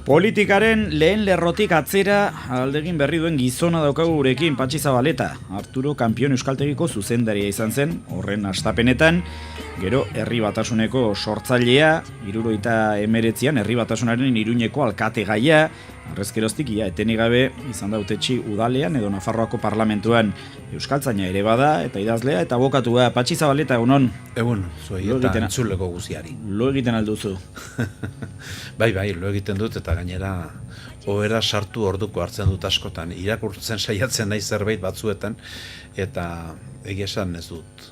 Politikaren lehen lerrotik atzera aldegin berri duen gizona daukagu gurekin, Patxi Zabaleta. Arturo Kanpion euskaltegiko zuzendaria izan zen, horren hastapenetan, gero Herri Batasuneko sortzailea, 1979an Herri Batasunaren Iruñeko alkategaia, arrezkeroztik etenik gabe izan da hautetsi udalean edo Nafarroako parlamentuan. Euskaltzaina ere bada, eta idazlea, eta abokatua. Patxi Zabaleta, egunon? Egun, zuei eta entzuleko guziari. Lo egiten alduzu? Bai, lo egiten dut, eta gainera ohera sartu orduko hartzen dut askotan. Irakurtzen saiatzen nahi zerbait batzuetan, eta egia esan ez dut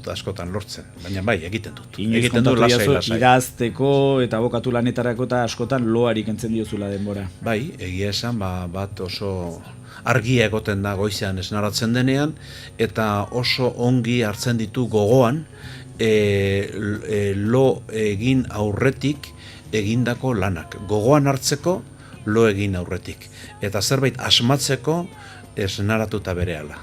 askotan lortzen, baina bai, egiten dut. Egiten dut lasai. Idazteko eta abokatu lanetarako eta askotan loarik entzen diozula denbora. Bai, egia esan, bat oso argia egoten da goizean esnaratzen denean, eta oso ongi hartzen ditu gogoan lo egin aurretik egindako lanak. Gogoan hartzeko lo egin aurretik. Eta zerbait asmatzeko esnaratuta berehala.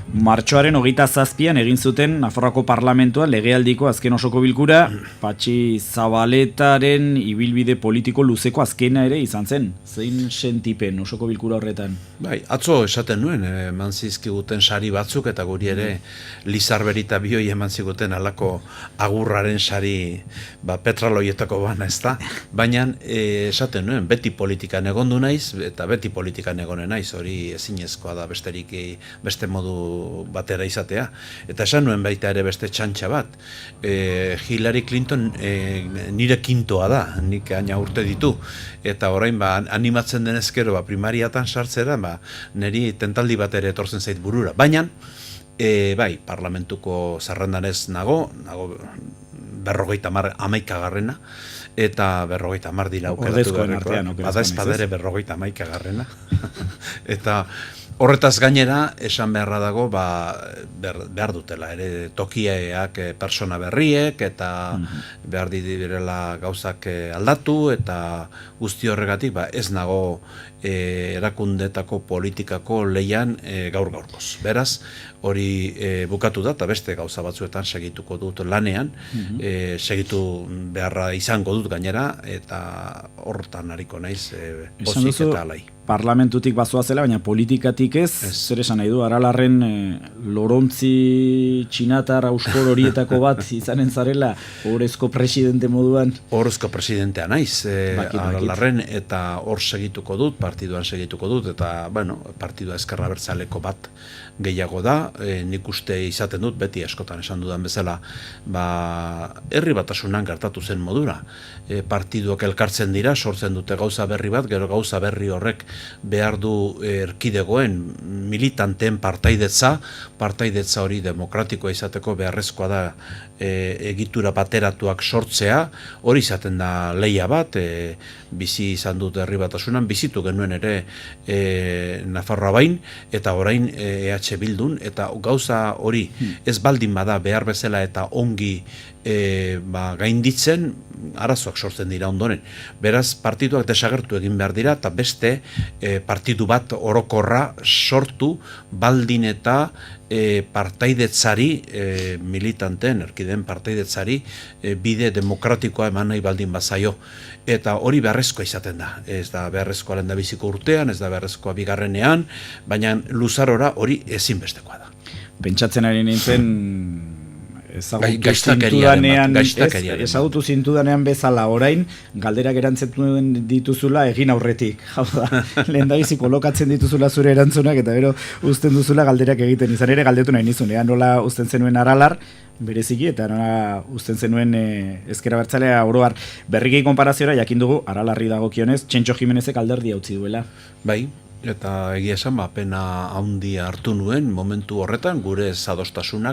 Martxoaren 27an egin zuten Nafarroako parlamentuan legealdiko azken osoko bilkura, Patxi Zabaletaren ibilbide politiko luzeko azkena ere izan zen. Zein sentipen osoko bilkura horretan? Bai, atzo esaten nuen, eman zizkiguten sari batzuk, eta guri ere Lizarberita bioi eman ziguten alako agurraren sari petraloietako bana, ez da? Baina esaten nuen, beti politikan egondu naiz, eta beti politikan egonen naiz, hori ezinezkoa da beste modu batera izatea. Eta esan nuen baita ere beste txantxa bat. Hillary Clinton nire kintoa da, nik aina urte ditu. Eta orain animatzen denezkero primariatan sartzera, niri tentaldi bat ere etortzen zait burura. Baina, bai, parlamentuko zerrendan ez nago 51garrena, eta 50 dira aukeratu beharrekoa. Bada espadere 51garrena. Eta horretaz gainera, esan beharra dago, behar dutela, ere tokiak persona berriek, eta behar direla gauzak aldatu, eta guzti horregatik, ez nago erakundetako politikako leian gaur-gaurkoz. Beraz, hori bukatu da, eta beste gauza batzuetan segituko dut lanean, segitu beharra izango dut gainera, eta horretan hariko naiz pozik eta alai. Parlamentutik bazoa zela, baina politikatik ez, zer esan nahi du, Aralarren lorontzi txinatar auskor horietako bat izanen zarela, orezko presidente moduan? Orezko presidentea naiz, Aralarren, eta hor segituko dut, partiduan segituko dut, eta, partidua Ezker Abertzaleko bat gehiago da, nik uste izaten dut, beti askotan esan dudan bezala, Herri Batasunan gertatu zen modura. Partiduak elkartzen dira, sortzen dute gauza berri bat, gero gauza berri horrek behar du erkidegoen militanteen partaidetza hori demokratikoa izateko beharrezkoa da egitura bateratuak sortzea, hori izaten da leia bat, bizi izan dut Herri Batasunan, bizitu genuen ere Nafarroa bain, eta orain EH Bildun, eta gauza hori ez baldin bada behar bezala eta ongi gainditzen, arazoak sortzen dira ondoren. Beraz, partiduak desagertu egin behar dira, eta beste partidu bat orokorra sortu baldin eta partaidetzari, militanteen, erkideen partaidetzari, bide demokratikoa eman nahi baldin bazaio. Eta hori beharrezkoa izaten da. Ez da beharrezkoa lehendabiziko urtean, ez da beharrezkoa bigarrenean, baina luzarora hori ezinbestekoa da. Pentsatzen ari nintzen ezagutu zintudanean bezala orain, galderak erantzuten dituzula egin aurretik. Hau da, lehendabizi kolokatzen dituzula zure erantzunak, eta gero uzten duzula galderak egiten. Izan ere galdetu nahi nizun, nola uzten zenuen Aralar, bereziki, eta nola uzten zenuen Ezker Abertzalea oroar. Berriki konparaziora, jakin dugu, Aralarri dagokionez, Txentxo Jimenezek alderdia utzi duela. Bai. Eta egia esan, pena handia hartu nuen momentu horretan, gure ez adostasun.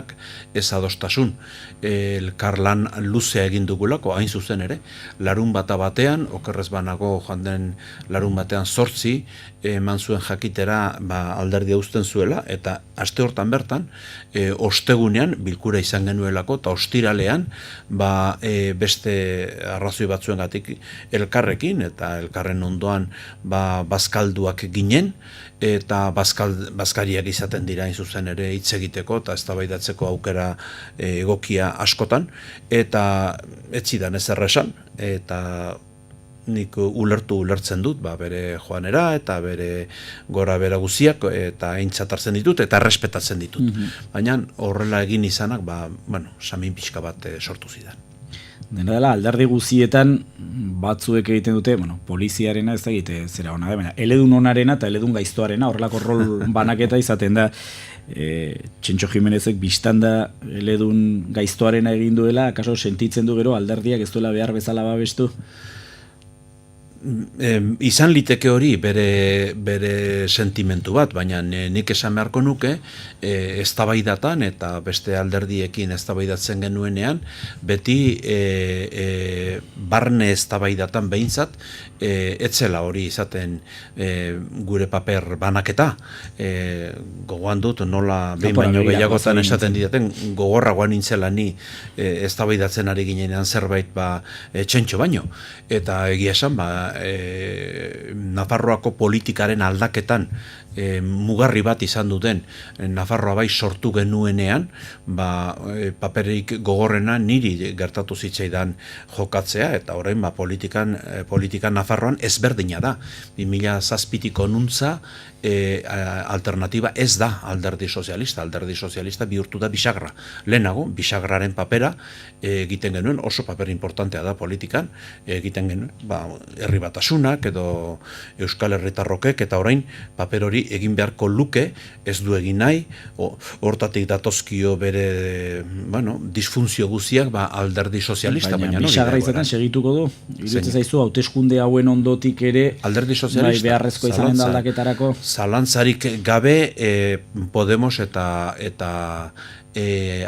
Elkarlan luzea egin dugulako, hain zuzen ere, larun batean, okerrez banago joan den larun batean 8, eman zuen jakitera alderdia uzten zuela, eta aste hortan bertan, ostegunean, bilkura izan genuelako, eta ostiralean, beste arrazoi batzuengatik elkarrekin, eta elkarren ondoan bazkalduak ginen, eta bazkariak izaten dira zuzen ere hitz egiteko eta eztabaidatzeko aukera egokia askotan, eta ez zidan ezer esan, eta nik ulertzen dut, bere joanera eta bere gora bera guziak eta aintzat hartzen ditut eta errespetatzen ditut. Baina horrela egin izanak, samin pixka bat sortu zidan. Dena dela, alderdi guzietan batzuek egiten dute, poliziarena ez da egite zera hona da, eledun onarena eta eledun gaiztoarena, horrelako rol banaketa izaten da. Txentxo Jimenezek biztan da eledun gaiztoarena egin duela, akaso sentitzen du gero alderdiak ez duela behar bezala babestu? Izan liteke hori bere sentimentu bat, baina nik esan beharko nuke eztabaidatan eta beste alderdiekin eztabaidatzen genuenean, beti barne eztabaidatan behintzat etzela hori izaten gure paper banaketa. Gogoan dut nola behin baino gehiagotan esaten didaten gogorragoan nintzela ni eztabaidatzen ari ginenean zerbait txentxo baino. Eta egia esan, Nafarroako politikaren aldaketan mugarri bat izan duten Nafarroa bai sortu genuenean, paperik gogorrena niri gertatu zitzaidan jokatzea, eta orain politikan Nafarroan ezberdina da. 2007-tiko nuntza alternatiba ez da alderdi sozialista bihurtu da bisagra. Lehenago, bisagraren papera egiten genuen, oso paper importantea da politikan, egiten genuen, herri batasunak edo Euskal Herritarrokek, eta orain paper hori egin beharko luke, ez du egin nahi, hortatik datozkio bere disfunzio guziak alderdi sozialista. Baina bisagra izaten segituko du? Iruditzen zaizu, hauteskunde hauen ondotik ere alderdi sozialista beharrezko izanen da aldaketarako? Zalantzarik gabe Podemos eta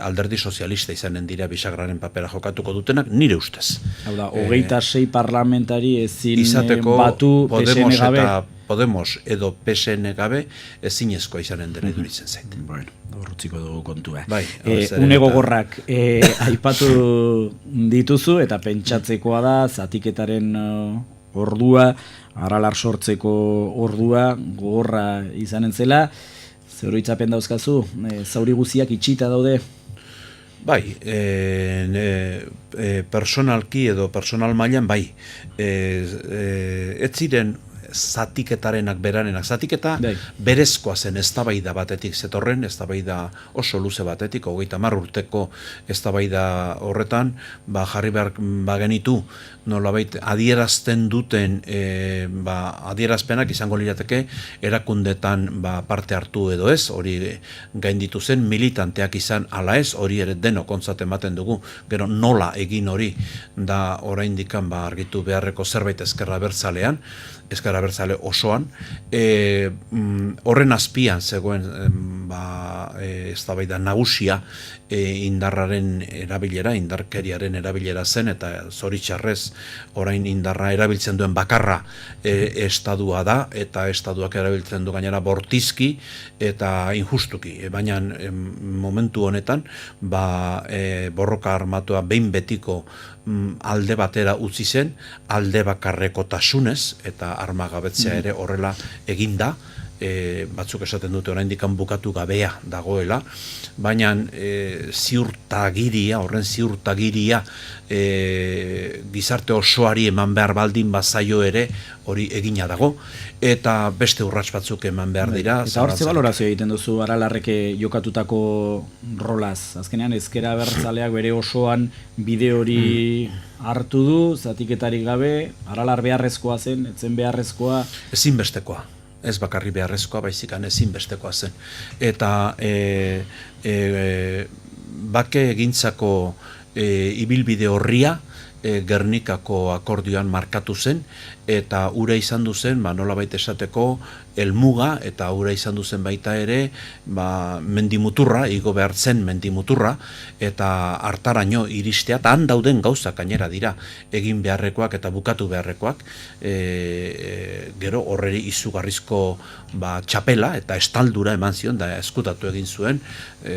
alderdi sozialista izanen dira bisagraren papera jokatuko dutenak, nire ustez. Hau da, 26 parlamentari ezin izateko batu PSN gabe? Podemos edo PSN gabe ezinezkoa izanen dira iduritzen zait. Bueno, horretziko dugu kontua. Une gogorrak aipatu dituzu eta pentsatzekoa da zatiketaren ordua, aralar sortzeko ordua gogorra izanen zela. Zer oroitzapen dauzkazu, zauri guziak itxita daude? Bai, personalki edo personal mailan bai. Ez ziren zatiketarenak berarenak. Zatiketa berezkoa zen eztabaida batetik zetorren, eztabaida oso luze batetik, 30 urteko eztabaida horretan, jarri behar bagenitu nolabait adierazten duten adierazpenak izango lirateke erakundetan parte hartu edo ez, hori gainditu zen, militanteak izan ala ez, hori ere deno kontzat ematen dugu, gero nola egin hori da oraindikan argitu beharreko zerbait ezkerra bertzalean, ezkerra bertzale osoan, horren azpian zegoen eztabaida nagusia indarraren erabilera, indarkeriaren erabilera zen, eta zoritxarrez orain indarra erabiltzen duen bakarra estadua da, eta estaduak erabiltzen du gainera bortizki eta injustuki. Baina momentu honetan borroka armatua behin betiko alde batera utzi zen, alde bakarrekotasunez eta armagabetzea ere horrela eginda, batzuk esaten dute oraindik bukatu gabea dagoela, baina horren ziurtagiria gizarte osoari eman behar baldin bazaio ere hori egina dago, eta beste urrats batzuk eman behar dira. Eta hor ze balorazio egiten duzu Aralarrek jokatutako rolaz? Azkenean ezkera abertzaleak bere osoan bide hori hartu du, zatiketarik gabe, Aralar beharrezkoa zen, etzen beharrezkoa? Ezinbestekoa. Ez bakarri beharrezkoa, baizikan ezinbestekoa zen. Eta bake egintzako ibilbide horria Gernikako akordioan markatu zen, eta ura izan duzen, nolabait esateko, helmuga, eta ura izan duzen baita ere, mendimuturra, igo behar zen mendimuturra, eta hartaraino iristea, eta han dauden gauzak gainera dira, egin beharrekoak eta bukatu beharrekoak, gero horreri izugarrizko txapela eta estaldura eman zion, da eskutatu egin zuen,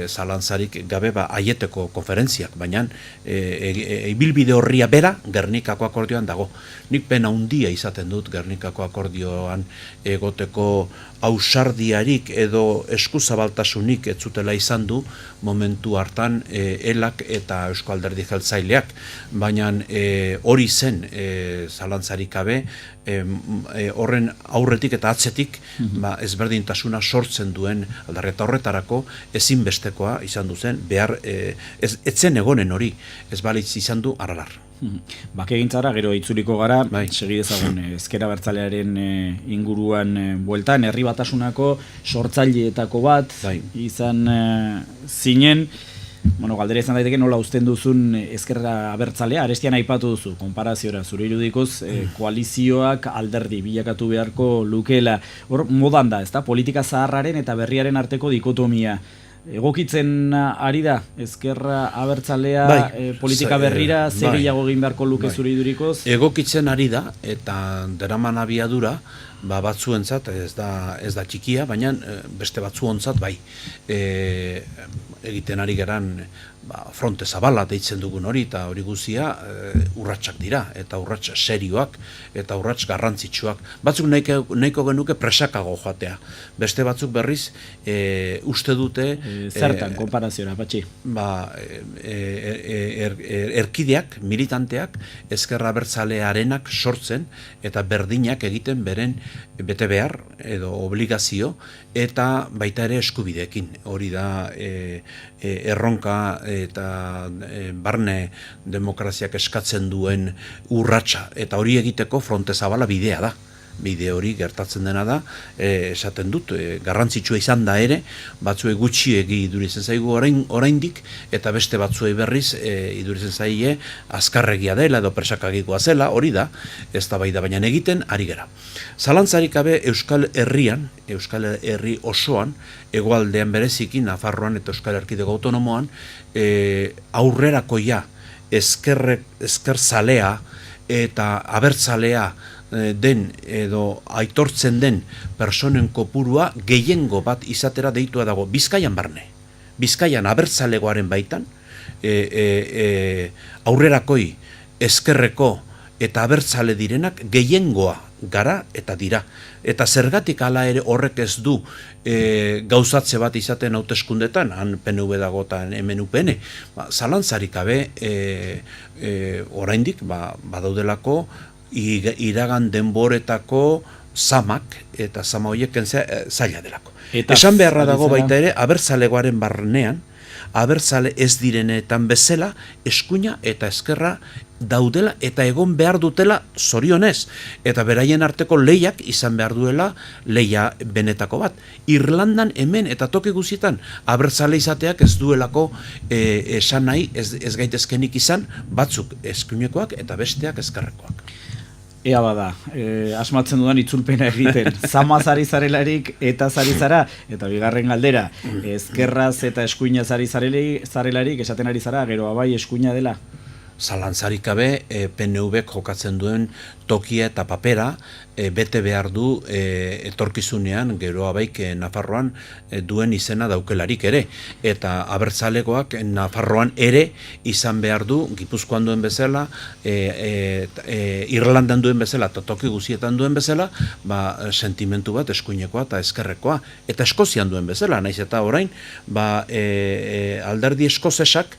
zalantzarik gabe aieteko konferentziak, baina ibilbide horria bera Gernikako akordioan dago. Nik pena handia izaten dut Gernikako akordioan egoteko ausardiarik edo eskuzabaltasunik ez zutela izan du momentu hartan elak eta Eusko Alderdi Jeltzaileak, baina hori zen zalantzarik gabe horren aurretik eta atzetik ezberdintasuna sortzen duen aldarri eta horretarako ezinbestekoa izan du zen, behar etzen egonen hori, ez balitz izan du aralar. Bakegintzara, gero itzuliko gara, segi dezagun ezker abertzalearen inguruan bueltan, herri batasunako sortzaileetako bat izan zinen. Bueno, galdera izan daiteke nola uzten duzun ezkerra abertzalea, arestian aipatu duzu, konparaziora, zure irudikoz, koalizioak alderdi bilakatu beharko lukeela. Hor, modan da, ezta? Politika zaharraren eta berriaren arteko dikotomia. Egokitzen ari da, ezkerra abertzalea politika berrira, zer gehiago egin beharko luke zure irudikoz? Egokitzen ari da, eta deraman abiadura, batzuentzat ez da txikia, baina beste batzuontzat bai. Egiten ari geran fronte zabala deitzen dugun hori, eta hori guzia urratsak dira, eta urrats serioak, eta urrats garrantzitsuak. Batzuk nahiko genuke presakago joatea. Beste batzuk berriz uste dute... Zertan, konparaziora, Patxi? Erkideak, militanteak, ezkerra abertzalearenak sortzen, eta berdinak egiten beren bete behar, edo obligazio, eta baita ere eskubideekin. Hori da erronka eta barne demokraziak eskatzen duen urratsa, eta hori egiteko fronte zabala bidea da. Bide hori gertatzen dena da, esaten dut, garrantzitsua izan da ere, batzuei gutxiegi iduritzen zaigu oraindik, eta beste batzuei berriz iduritzen zaie azkarregia dela edo presakagikoa zela, hori da, ez da bai da baina egiten ari gera. Zalantzarik gabe Euskal Herrian, Euskal Herri osoan, hegoaldean bereziki, Nafarroan eta Euskal Erkidego Autonomoan, aurrerakoia, ezker zalea eta abertzalea den edo aitortzen den personen kopurua gehiengo bat izatera deitua dago Bizkaian barne. Bizkaian abertzalegoaren baitan aurrerakoi ezkerreko eta abertzale direnak gehiengoa gara eta dira. Eta zergatik hala ere horrek ez du gauzatze bat izaten hauteskundetan, han PNV dagotan hemen UPN. Zalantzarik gabe oraindik badaudelako iragan denboretako zamak, eta zama horiek zaila delako. Esan beharra dago baita ere, abertzalegoaren barnean, abertzale ez direnetan bezala, eskuina eta ezkerra daudela eta egon behar dutela zorionez. Eta beraien arteko lehiak izan behar duela lehia benetako bat. Irlandan hemen eta toki guzietan abertzale izateak ez duelako esan nahi, ez gaitezkenik izan, batzuk eskuinekoak eta besteak ezkerrekoak. Ea bada, asmatzen dudan itzulpena egiten, zamaz ari zarelarik eta zari zara, eta bigarren galdera, ezkerraz eta eskuina zari zarelarik, esaten ari zara, gero abai eskuina dela? Zalantzarik gabe PNV-k jokatzen duen tokia eta papera bete behar du etorkizunean gero abaik Nafarroan duen izena daukelarik ere. Eta abertzalegoak Nafarroan ere izan behar du, Gipuzkoan duen bezala, Irlandan duen bezala eta toki guzietan duen bezala, sentimentu bat eskuinekoa eta ezkerrekoa. Eta Eskozian duen bezala, naiz eta orain, alderdi eskozesak,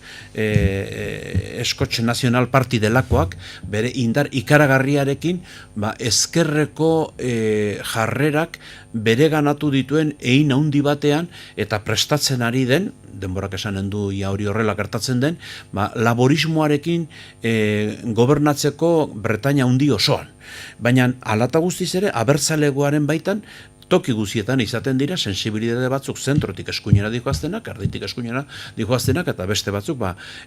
Eskotxe Nazional Parti delakoak, bere indar ikaragarriarekin, ezkerreko jarrerak bere ganatu dituen egin handi batean eta prestatzen ari den, denborak esanen du hori horrela gertatzen den, laborismoarekin gobernatzeko Bretaña handi osoan. Baina alata guztiz ere, abertzalegoaren baitan, toki guzietan izaten dira sensibilitate batzuk zentrotik eskuinera dijoaztenak, erditik eskuinera dijoaztenak, eta beste batzuk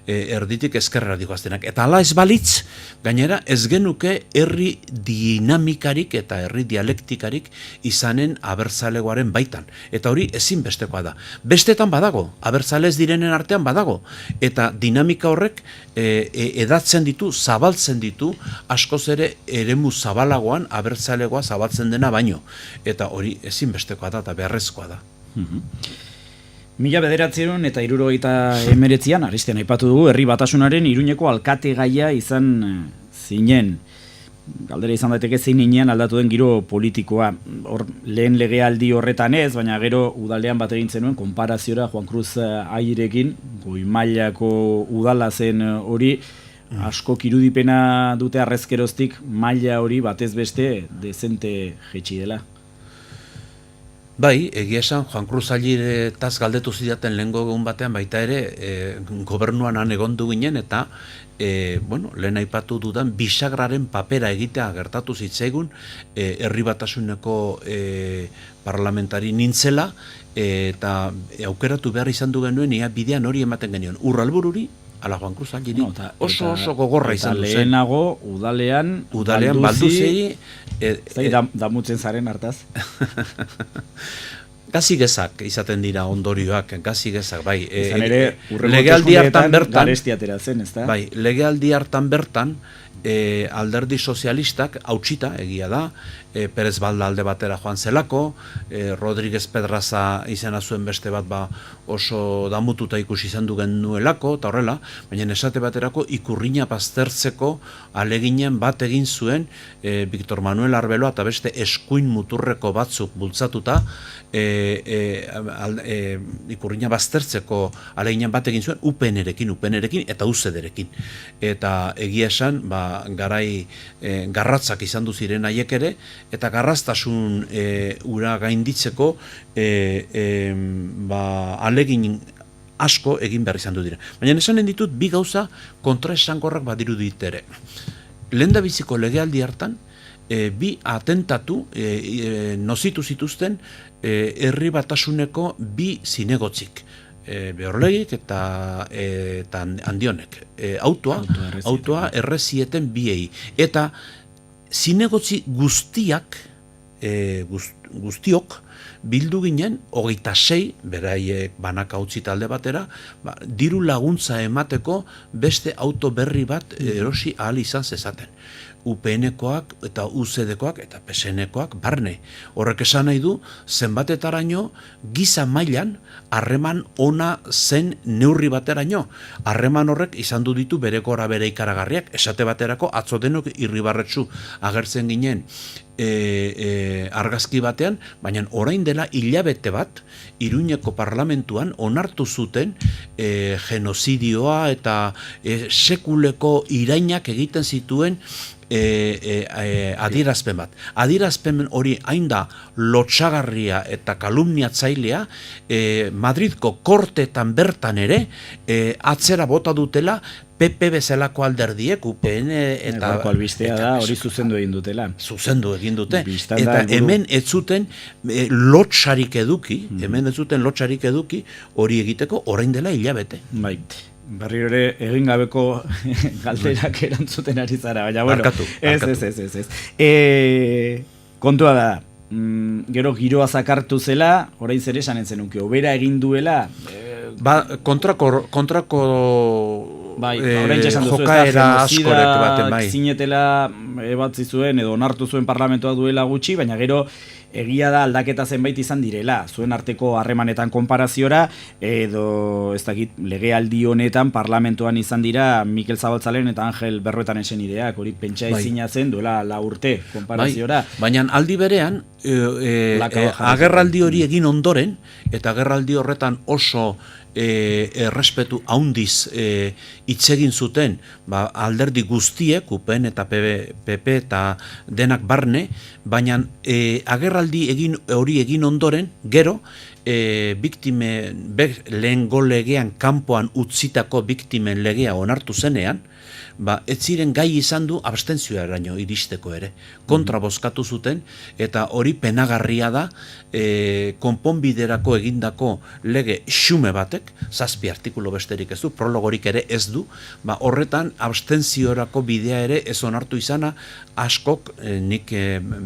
erditik ezkerrera dijoaztenak. Eta hala ez balitz, gainera ez genuke herri dinamikarik eta herri dialektikarik izanen abertzalegoaren baitan. Eta hori ezinbestekoa da. Bestetan badago, abertzale ez direnen artean badago. Eta dinamika horrek edatzen ditu, zabaltzen ditu, askoz ere eremu zabalagoan abertzalegoa zabaltzen dena baino. Eta hori ezinbestekoa da eta beharrezkoa da. 1979an, Aristian aipatu dugu, Herri Batasunaren Iruñeko alkate gaia izan zinen. Galdera izan daiteke zein inean aldatu den giro politikoa. Hor, lehen legealdi horretan ez, baina gero udalean bat egin zenuen, konparaziora Juan Cruz Airekin, goi mailako udala zen hori, asko irudipena dute arrezkeroztik maila hori batez beste dezente jetxi dela. Bai, egia esan, Juan Cruz Airetaz galdetu zidaten lehengo egun batean baita ere gobernuan han egondu ginen eta lehen aipatu dudan bisagraren papera egitea gertatu zitzaigun Herri Batasuneko parlamentari nintzela eta aukeratu behar izan du genuen ia bidean hori ematen genion. Urralbururi, ala Juan Cruz Airi, oso gogorra izan duzen. Eta lehenago udalean balduzi damutzen zaren hartaz. Gazi gezak izaten dira ondorioak, gazi gezak, bai. Izan ere, legealdi hartan bertan, bai, legealdi hartan bertan, alderdi sozialistak hautsita egia da, Perez Balda alde batera joan zelako, Rodríguez Pedraza izena zuen beste bat oso damututa ikusi izan du genuelako, eta horrela, baina esate baterako ikurriña baztertzeko aleginen bat egin zuen Victor Manuel Arbeloa eta beste eskuin muturreko batzuk bultzatuta, ikurriña baztertzeko aleginen bat egin zuen UPN-erekin eta UCD-erekin. Eta egia esan, garai garratzak izan du ziren haiek ere, eta garraztasun ura gainditzeko alegin asko egin behar izan du dira. Baina esanen ditut bi gauza kontraesankorrak badiru ditere. Lehendabiziko legealdi hartan, bi atentatu nozitu zituzten Herri Batasuneko bi zinegotzik. Beorlegik eta Andionek. Autoa errezieten biei. Eta zinegotzi guztiok bildu ginen 26, beraiek banaka utzi talde batera, diru laguntza emateko beste auto berri bat erosi ahal izan zezaten. UPN-koak eta UCD-koak eta PSN-koak barne. Horrek esan nahi du, zenbatetaraino giza mailan harreman ona zen neurri bateraino. Harreman horrek izan du ditu bere gora bere ikaragarriak, esate baterako atzo denok Irribarretsu agertzen ginen argazki batean, baina orain dela hilabete bat Iruñeko parlamentuan onartu zuten genozidioa eta sekuleko irainak egiten zituen adierazpen bat. Adierazpen hori hain da lotsagarria eta kalumniatzailea, Madridko kortetan bertan ere atzera bota dutela PP bezalako alderdiek, UPN eta albistea da, hori zuzendu egin dutela. Zuzendu egin dute. Eta hemen ez zuten lotsarik eduki, hori egiteko orain dela hilabete. Bai. Berriro ere egin gabeko galderak erantzuten ari zara, baina bueno, ez. Kontua da, gero giroa zakartu zela, orain zer esan entzenuke, obera egin duela? Kontrako jokaera askorek baten bai. Zinetela ebatzi zuen edo onartu zuen parlamentoa duela gutxi, baina gero egia da aldaketa zenbait izan direla, zuen arteko harremanetan konparaziora, edo ez dakit legealdi honetan parlamentoan izan dira Mikel Zabaltzalen eta Angel Berroetan esen ideak, hori pentsa ezina zen duela 4 urte konparaziora. Baina aldi berean, agerraldi hori egin ondoren, eta agerraldi horretan oso errespetu haundiz hitz egin zuten alderdi guztiek, UPN eta PP eta denak barne, baina agerraldi hori egin ondoren, gero, lehengo legean kanpoan utzitako biktimen legea onartu zenean, ez ziren gai izan du abstentzioaraino iristeko ere. Kontra bozkatu zuten, eta hori penagarria da konponbiderako egindako lege xume batek, 7 artikulu besterik ez du, prologorik ere ez du, horretan abstentziorako bidea ere ez onartu izana, askok, nik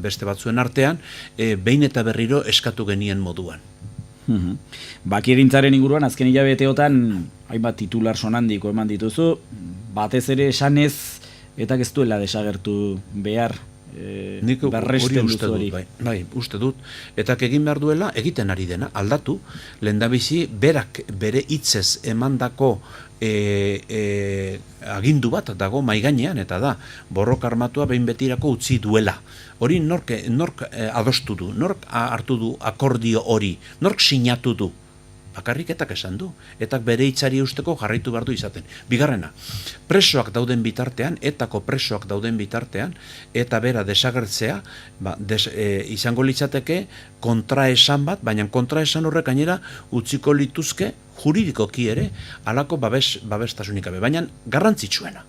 beste batzuen artean, behin eta berriro eskatu genien moduan. Bakigintzaren inguruan azken hilabeteotan hainbat titular sonandiko eman dituzu, batez ere esanez eta ez duela desagertu behar berresten duzu hori. Bai, uste dut. Eta egin behar duela, egiten ari dena, aldatu, lehendabizi berak bere hitzez emandako agindu bat dago mai gainean, eta da, borroka armatua behin betirako utzi duela. Hori nork adostu du, nork hartu du akordio hori, nork sinatu du. Bakarrik etak esan du, etak bere hitzari usteko jarraitu behar du izaten. Bigarrena, presoak dauden bitartean, etako presoak dauden bitartean, eta bera desagertzea, izango litzateke kontraesan bat, baina kontraesan horrek gainera utziko lituzke juridikoki ere, halako babestasunik gabe, baina garrantzitsuena.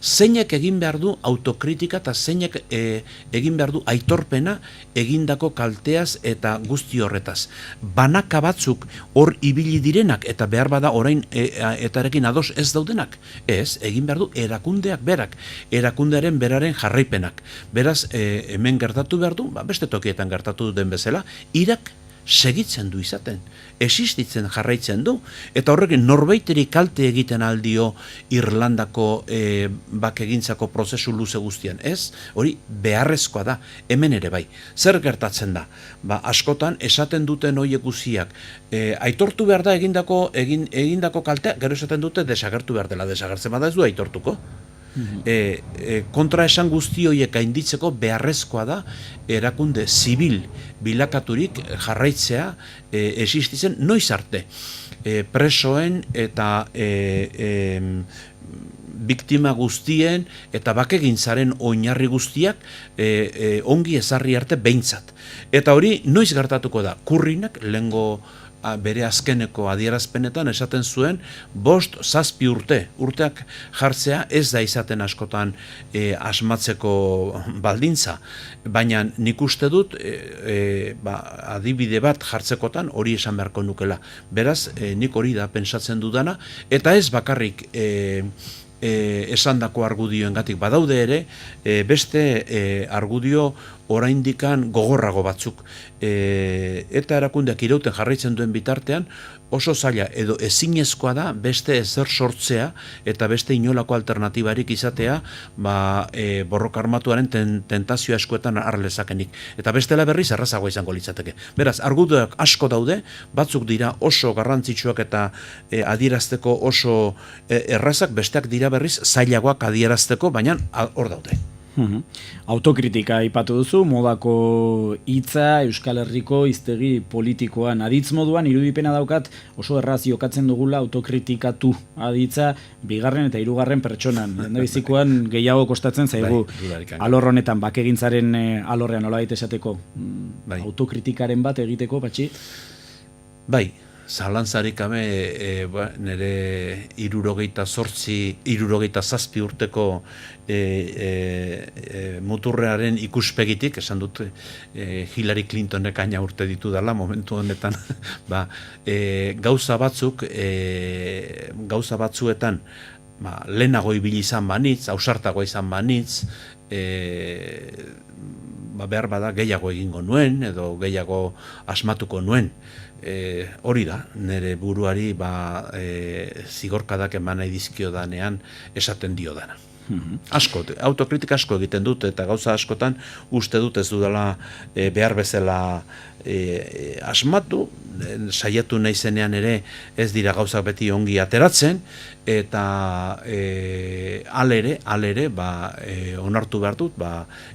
Zeinek egin behar du autokritika eta zeinek egin behar du aitorpena egindako kalteaz eta guzti horretaz. Banaka batzuk hor ibili direnak eta behar bada orain etarekin ados ez daudenak. Ez, egin behar du erakundeak berak, erakundearen beraren jarraipenak. Beraz, hemen gertatu behar du, beste tokietan gertatu den bezala, Irak segitzen du izaten, existitzen jarraitzen du, eta horrekin norbaiteri kalte egiten aldio Irlandako bakegintzako prozesu luze guztian, ez? Hori beharrezkoa da, hemen ere bai. Zer gertatzen da? Askotan esaten duten horiek guztiak, aitortu behar da egindako kaltea, gero esaten dute desagertu behar dela, desagertzen bada ez du aitortuko. Kontra esan guzti horiek gainditzeko beharrezkoa da erakunde zibil bilakaturik jarraitzea existitzen noiz arte presoen eta biktima guztien eta bakegintzaren oinarri guztiak ongi ezarri arte behintzat. Eta hori noiz gertatuko da? Kurrinak lehengo bere azkeneko adierazpenetan esaten zuen 5-7 urteak jartzea ez da izaten askotan asmatzeko baldintza, baina nik uste dut adibide bat jartzekotan hori esan beharko nukela. Beraz, nik hori da pentsatzen dudana, eta ez bakarrik esandako argudioengatik badaude ere, beste argudio oraindikan gogorrago batzuk. Eta erakundeak irauten jarraitzen duen bitartean, oso zaila edo ezinezkoa da beste ezer sortzea eta beste inolako alternatibarik izatea borroka armatuaren tentazioa eskuetan har lezakenik. Eta bestela berriz errazagoa izango litzateke. Beraz, argudioak asko daude, batzuk dira oso garrantzitsuak eta adierazteko oso errazak, besteak dira berriz zailagoak adierazteko, baina hor daude. Autokritika aipatu duzu, modako hitza Euskal Herriko hiztegi politikoan aditz moduan irudipena daukat oso erraz jokatzen dugula autokritikatu aditza bigarren eta hirugarren pertsonan. Lehendabizikoan gehiago kostatzen zaigu alor honetan bakegintzaren alorrean nolabait esateko autokritikaren bat egiteko, Patxi? Bai. Zalantzarik gabe nire 67 urteko muturrearen ikuspegitik, esan dut Hillary Clintonek aina urte ditu dela momentu honetan, gauza batzuetan lehenago ibili izan banitz, ausartago izan banitz, behar bada gehiago egingo nuen edo gehiago asmatuko nuen. Hori da, nire buruari zigorkadak eman nahi dizkio danean esaten dio dana. Autokritika asko egiten dut eta gauza askotan uste dut ez dudala behar bezala asmatu, saiatu nahi zenean ere ez dira gauzak beti ongi ateratzen, eta alere onartu behar dut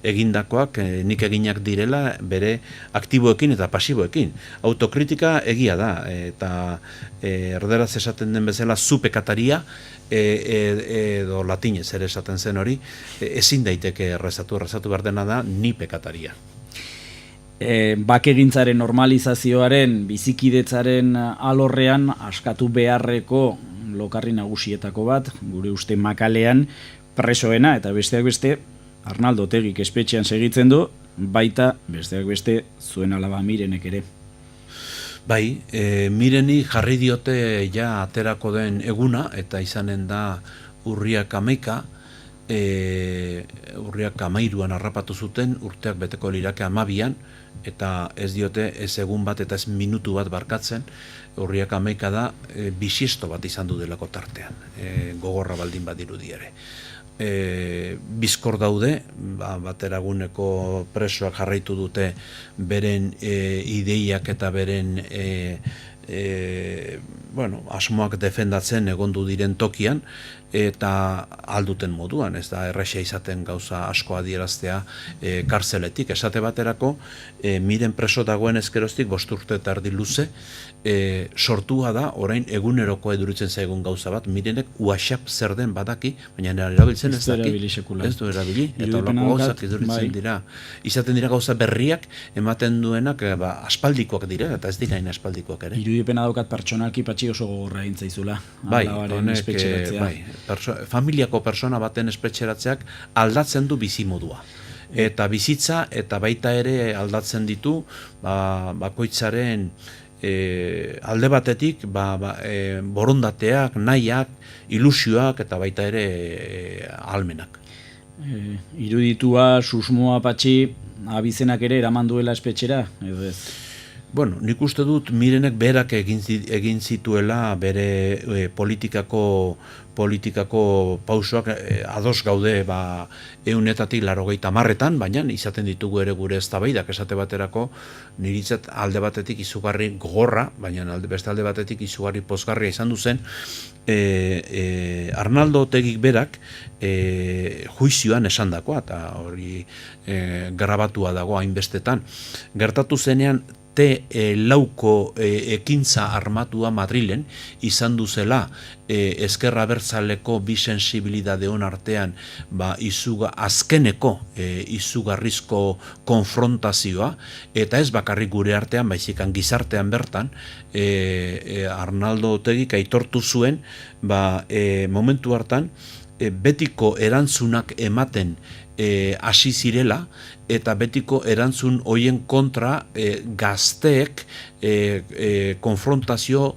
egindakoak nik eginak direla bere aktiboekin eta pasiboekin. Autokritika egia da, eta erderaz esaten den bezala zu pekataria, edo latinez ere esaten zen hori, ezin daiteke errezatu behar dena da ni pekataria. Bakegintzaren normalizazioaren, bizikidetzaren alorrean askatu beharreko lokarri nagusietako bat, gure uste Makalean presoena, eta besteak beste Arnaldo Otegik espetxean segitzen du, baita besteak beste zuen alaba Mirenek ere. Bai, Mireni jarri diote ja aterako den eguna, eta izanen da urriak 11, urriak 13an harrapatu zuten, urteak beteko lirake 12an, eta ez diote ez egun bat eta ez minutu bat barkatzen, urriak 11 da bisiesto bat izan du delako tartean, gogorra baldin badirudi ere. bizkor daude, bateraguneko presoak jarraitu dute beren ideiak eta beren asmoak defendatzen egondu diren tokian, eta alduten moduan, ez da erresa izaten gauza asko adieraztea kartzeletik. Esate baterako, miren preso dagoen ezkeroztik 5 urte eta erdi luze, sortua da, orain eguneroko eduritzen zaigun gauza bat, mirenek WhatsApp zer den badaki, baina erabiltzen ez daki, ez du erabili, eta olako gauzak eduritzen dira. Izaten dira gauza berriak, ematen duenak aspaldikoak dira, eta ez dira hain aspaldikoak ere. Irudipena daukat pertsonalki patxi oso gogorra egintzaizula. Bai, honek, familiako persona baten espetxeratzeak aldatzen du bizimodua. Eta bizitza, eta baita ere aldatzen ditu bakoitzaren alde batetik borondateak, nahiak, ilusioak eta baita ere ahalmenak. Iruditua, susmoa patxi, abizenak ere eraman duela espetxera, edo ez? Bueno, nik uste dut mirenek berak egin zituela bere politikako pausoak ados gaude 180, baina izaten ditugu ere gure eztabaidak, esate baterako niritzat alde batetik izugarri gogorra, baina beste alde batetik izugarri pozgarria izan duzen Arnaldo Otegik berak juizioan esandakoa, eta hori grabatua dago hainbestetan. Gertatu zenean T4 ekintza armatua Madrilen izan duzela ezker abertzaleko bi sensibilidadeon artean azkeneko izugarrizko konfrontazioa, eta ez bakarrik gure artean, baizikan gizartean bertan, Arnaldo Otegik aitortu zuen momentu hartan betiko erantzunak ematen hasi zirela, eta betiko erantzun hoien kontra gazteek konfrontazio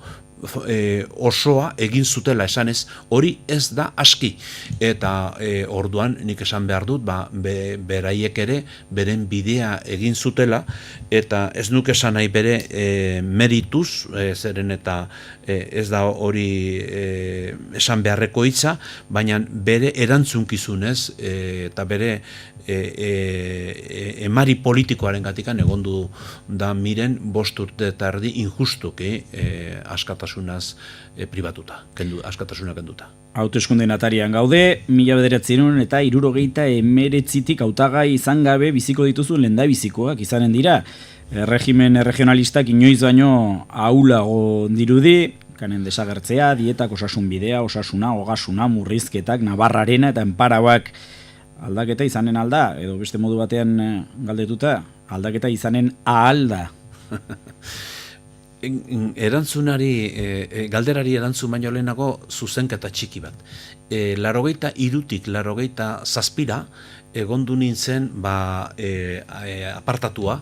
osoa egin zutela, esanez hori ez da aski, eta orduan nik esan behar dut beraiek ere beren bidea egin zutela, eta ez nuke esan nahi bere merituz, zeren eta ez da hori esan beharreko hitza, baina bere erantzunkizunez eta bere emari politikoaren gatikan egondu da miren 5 urte eta erdi injustuki askatasunaz pribatuta, askatasuna kenduta. Hauteskunde atarian gaude, 1979tik hautagai izan gabe biziko dituzu lehendabizikoak izanen dira. Regimen regionalistak inoiz baino ahulago dirudi, kanen desagertzea, dietak, osasun bidea, osasuna, ogasuna, murrizketak, Navarrarena eta Enparauak aldaketa izanen alda, edo beste modu batean galdetuta, aldaketa izanen ahalda. Galderari erantzun baino lehenago zuzenketa txiki bat. 83tik 87 egondu nintzen apartatua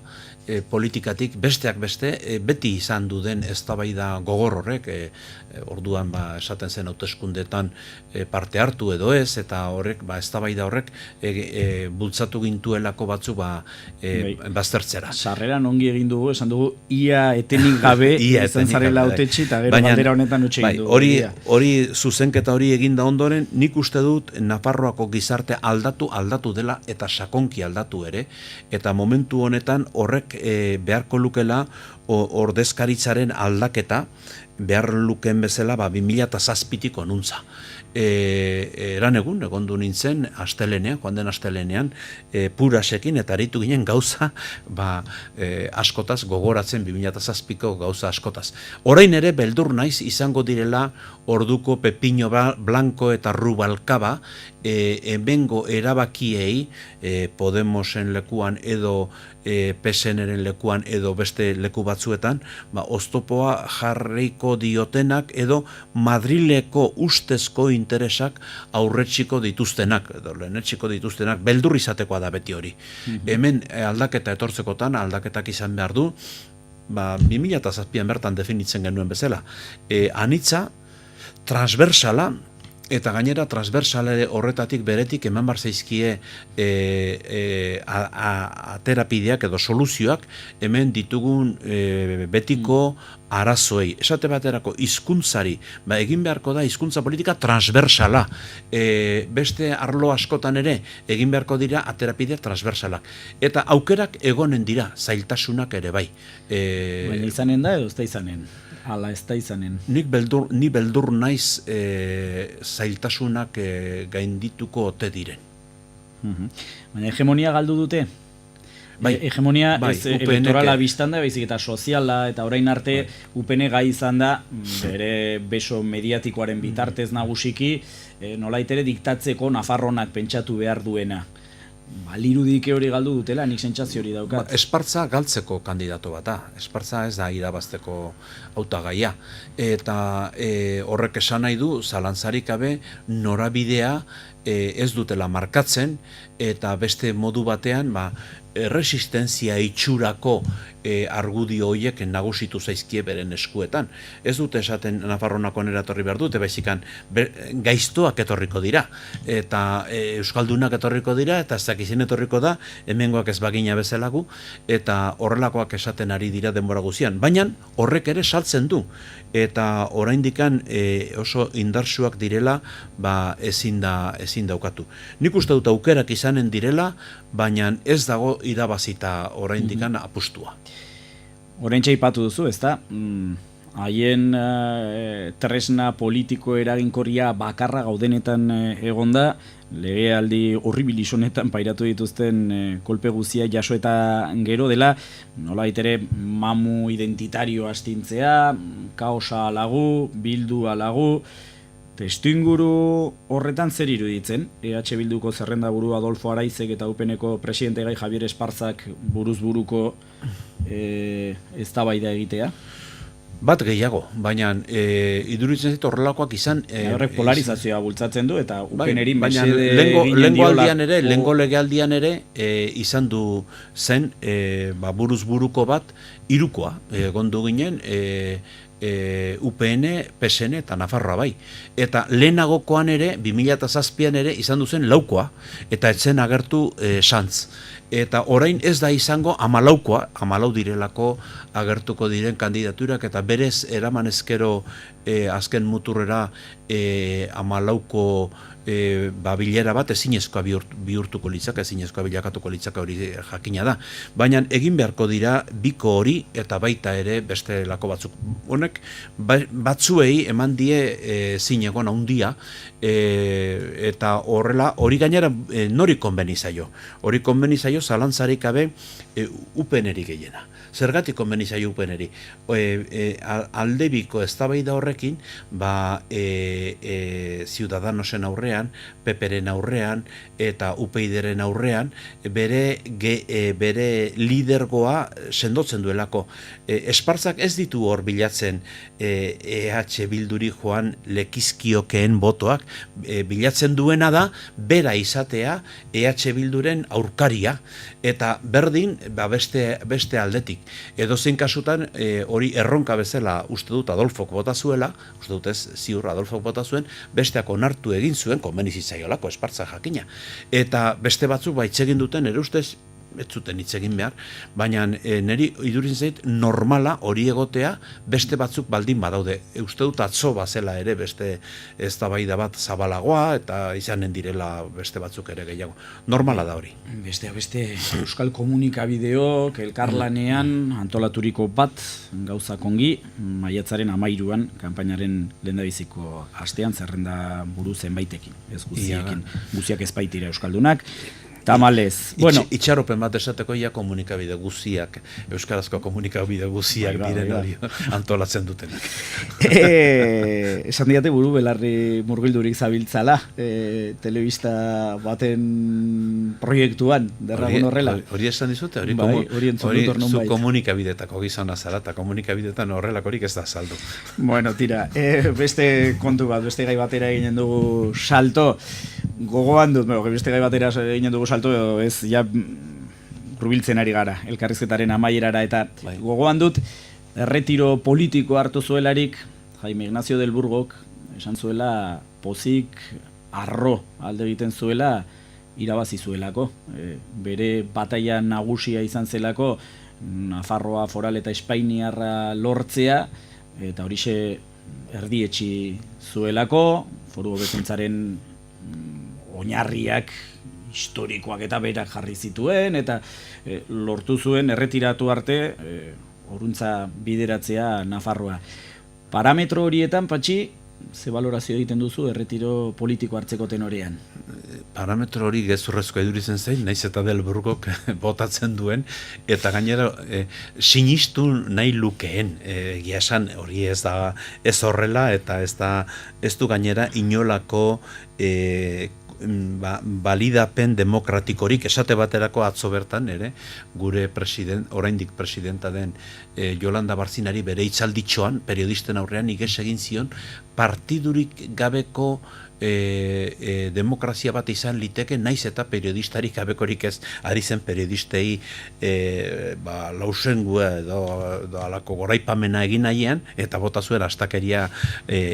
politikatik, besteak beste, beti izan duden eztabaida gogor horrek, orduan esaten zen hauteskundetan parte hartu edo ez, eta horrek, eztabaida horrek bultzatu gintuelako batzuk baztertzera. Sarreran ongi egin dugu, esan dugu, ia etenik gabe izan zarela hautetxe, eta gero galdera honetan utxe egin dugu. Hori zuzenketa hori eginda ondoren, nik uste dut Nafarroako gizarte aldatu dela, eta sakonki aldatu ere, eta momentu honetan horrek beharko lukela ordezkaritzaren aldaketa, behar luken bezala 2007tik onuntza. Eran egondu nintzen joan den astelenean, purasekin, eta aritu ginen gauza askotaz gogoratzen 2007ko gauza askotaz. Orain ere beldur naiz izango direla orduko Pepino Blanco eta Rubalcaba hemengo erabakiei Podemosen lekuan edo PSN-ren lekuan edo beste leku batzuetan oztopoa jarriko diotenak edo Madrileko ustezko interesak aurretxiko dituztenak edo lehenetxiko dituztenak, beldur izatekoa da beti hori. Hemen aldaketa etortzekotan, aldaketak izan behar du 2007an bertan definitzen genuen bezala. Anitza, transversala, Eta gainera transversale horretatik beretik eman bar zaizkie terapideak edo soluzioak hemen ditugun betiko arazoei. Esate baterako hizkuntzari, egin beharko da hizkuntza politika transversala. Beste arlo askotan ere egin beharko dira terapideak transversalak. Eta aukerak egonen dira, zailtasunak ere bai. Baina izanen da edo ez da izanen? Ala ez da izanen? Ni beldur naiz zailtasunak gaindituko ote diren. Baina hegemonia galdu dute? Hegemonia ez elektorala biztanda, baizik eta soziala, eta orain arte UPN gai izan da, bere beso mediatikoaren bitartez nagusiki, nolait ere diktatzeko Nafarronak pentsatu behar duena. Balirudike hori galdu dutela, nik sentsazio hori daukat. Espartza galtzeko kandidato bat da. Espartza ez da irabazteko hautagaia. Eta horrek esan nahi du, zalantzarik gabe, norabidea ez dutela markatzen, eta beste modu batean, resistentzia itxurako argudio horiek nagusitu zaizkie beren eskuetan. Ez dute esaten Nafarroako nera etorri behar dute, baizikan gaiztoak etorriko dira, eta euskaldunak etorriko dira, eta ez dakizien etorriko da, hemengoak ez bagina bezalagu, eta horrelakoak esaten ari dira denbora guzian. Baina horrek ere saltzen du, eta oraindikan oso indartsuak direla, ezin daukatu. Nik uste dut aukerak izanen direla, baina ez dago irabazita oraindikan apustua. Oraintxe aipatu duzu, ezta? Haien tresna politiko eraginkorria bakarra gaudenetan egonda, legealdi horribilis honetan pairatu dituzten kolpe guzia jaso eta gero dela, nolabait ere mamu identitario astintzea, kaosa alagu, bildu alagu, testuinguru horretan zer iruditzen? EH Bilduko zerrendaburu Adolfo Araizek eta UPNeko presidente gai Javier Espartzak buruz buruko eztabaida egitea? Bat gehiago, baina iduritzen zait horrelakoak izan... Horrek polarizazioa bultzatzen du eta UPNeri mesede eginen diola... Lehengo legealdian ere izan du zen buruz buruko bat hirukoa egondu ginen... UPN, PSN eta Nafarroa bai. Eta lehenagokoan ere, 2007an ere izan duzen laukoa, eta etzen agertu santz. Eta orain ez da izango 14koa, 14 direlako agertuko diren kandidaturak, eta berez eraman ezkero azken muturrera 14ko bilera bat ezinezkoa bihurtuko litzaka, ezinezkoa bilakatuko litzaka hori jakina da. Baina egin beharko dira biko hori eta baita ere beste lako batzuk. Honek batzuei eman die zinegon handia eta horrela hori gainera nori konbeni zaio. Hori konbeni zaio zalantzarik gabe UPNeri gehiena. Zergatik konbeni zaio UPNeri? Aldebiko eztabaida horrekin, Ciudadanosen aurrean, PPren aurrean eta UPyDren aurrean bere lidergoa sendotzen duelako. Espartzak ez ditu hor bilatzen EH Bilduri joan lekizkiokeen botoak, bilatzen duena da bera izatea EH Bilduren aurkaria eta berdin beste aldetik. Edozein kasutan hori erronka bezala uste dut Adolfok bota zuela, uste dut ez ziur Adolfok bota zuen, besteak onartu egin zuen konbenizizaiolako Espartza jakina. Eta beste batzuk egin duten ere ustez ez zuten hitz egin behar, baina niri idurin zait normala hori egotea beste batzuk baldin badaude. Uste dut atzo bazela ere beste eztabaida bat zabalagoa eta izanen direla beste batzuk ere gehiago. Normala da hori. Beste euskal komunikabideok elkarlanean antolaturiko bat gauzak ongi, maiatzaren 13an kanpainaren lehendabiziko astean zerrenda buru zenbaitekin, ez guztiekin, guztiak ez baitira euskaldunak. Tamalez. Bueno, itxaropen bat esateko ja komunikabide guziak, euskarazko komunikabide guziak diren hori antolatzen dutenak. Esan diate buru belarri murgildurik zabiltzala, telebista baten proiektuan, derragun horrela. Hori esan dizute, hori zu komunikabidetako gizona zara, eta komunikabidetan horrelakorik ez da saldu. Bueno, tira, beste kontu bat, beste gai batera eginen dugu salto, gogoan dut, beste gai batera eginen dugu salto, ez ja hurbiltzen ari gara, elkarrizketaren amaierara, eta gogoan dut, erretiro politiko hartu zuelarik, Jaime Ignacio del Burgok, esan zuela pozik arro alde egiten zuela irabazi zuelako. Bere bataila nagusia izan zelako Nafarroa foral eta espainiarra lortzea, eta horixe erdietsi zuelako, foru hobekuntzaren oinarriak historikoak eta berak jarri zituen, eta lortu zuen erretiratu arte horuntza bideratzea Nafarroa. Parametro horietan, Patxi, ze balorazio egiten duzu erretiro politiko hartzeko tenorean? Parametro hori gezurrezko edurizen zein, naiz eta Delburgok botatzen duen, eta gainera sinistu nahi lukeen, egia esan hori ez da ez horrela, eta ez du gainera inolako balidapen demokratikorik, esate baterako atzo bertan ere, gure oraindik presidenta den Yolanda Barzinari bere hitzalditxoan, periodisten aurrean iges egin zion, partidurik gabeko demokrazia bat izan liteke, naiz eta periodistarik gabekorik ez, ari zen periodistei lausengua edo alako goraipamena egin nahiean, eta bota zuen astakeria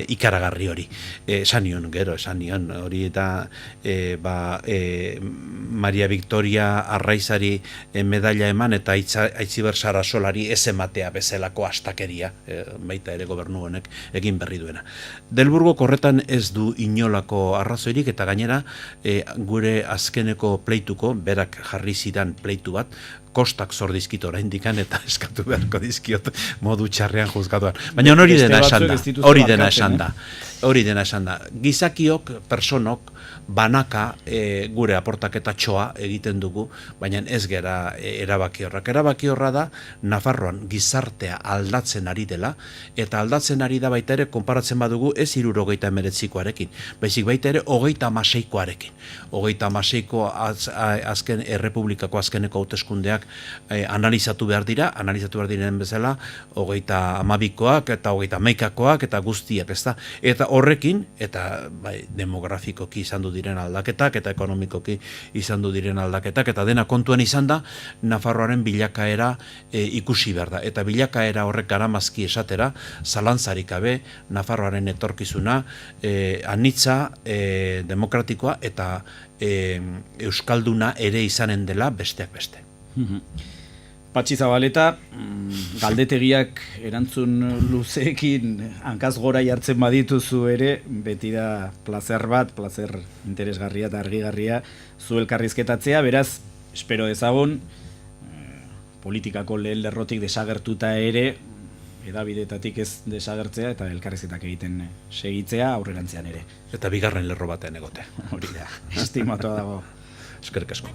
ikaragarri hori. Esan nion hori, eta Maria Victoria Arraizari medaila eman, eta Aitziber Sarasolari ez ematea bezalako astakeria, baita ere gobernu honek egin berri duena. Delburgok horretan ez du inolako arrazoirik, eta gainera gure azkeneko pleituko, berak jarri zidan pleitu bat, kostak zor dizkit oraindikan, eta eskatu beharko dizkiot modu txarrean juzgatuan. Baina hori dena esan da. Gizakiok, personok, banaka gure aportaketatxoa egiten dugu, baina ez gera erabakiorrak. Erabakiorra da Nafarroan gizartea aldatzen ari dela, eta aldatzen ari da baita ere konparatzen badugu ez 79koarekin, baizik baita ere 36koarekin. 36ko azken errepublikako azkeneko hauteskundeak analizatu behar diren bezala 32koak eta 31koak eta guztiak, ezta? Eta horrekin, eta demografikoki izan du diren aldaketak, eta ekonomikoki izan du diren aldaketak, eta dena kontuan izan da, Nafarroaren bilakaera ikusi behar da. Eta bilakaera horrek garamazki esatera, zalantzarik gabe, Nafarroaren etorkizuna anitza, demokratikoa, eta euskalduna ere izanen dela besteak beste. Patxi Zabaleta, galdetegiak erantzun luzeekin hankaz gora jartzen badituzu ere, beti da plazer interesgarria eta argigarria zu elkarrizketatzea, beraz, espero dezagun, politikako lehen lerrotik desagertuta ere, edabidetatik ez desagertzea eta elkarrizketak egiten segitzea aurrerantzean ere. Eta bigarren lerro batean egote. Hori da, estimatua dago. Eskerrik asko.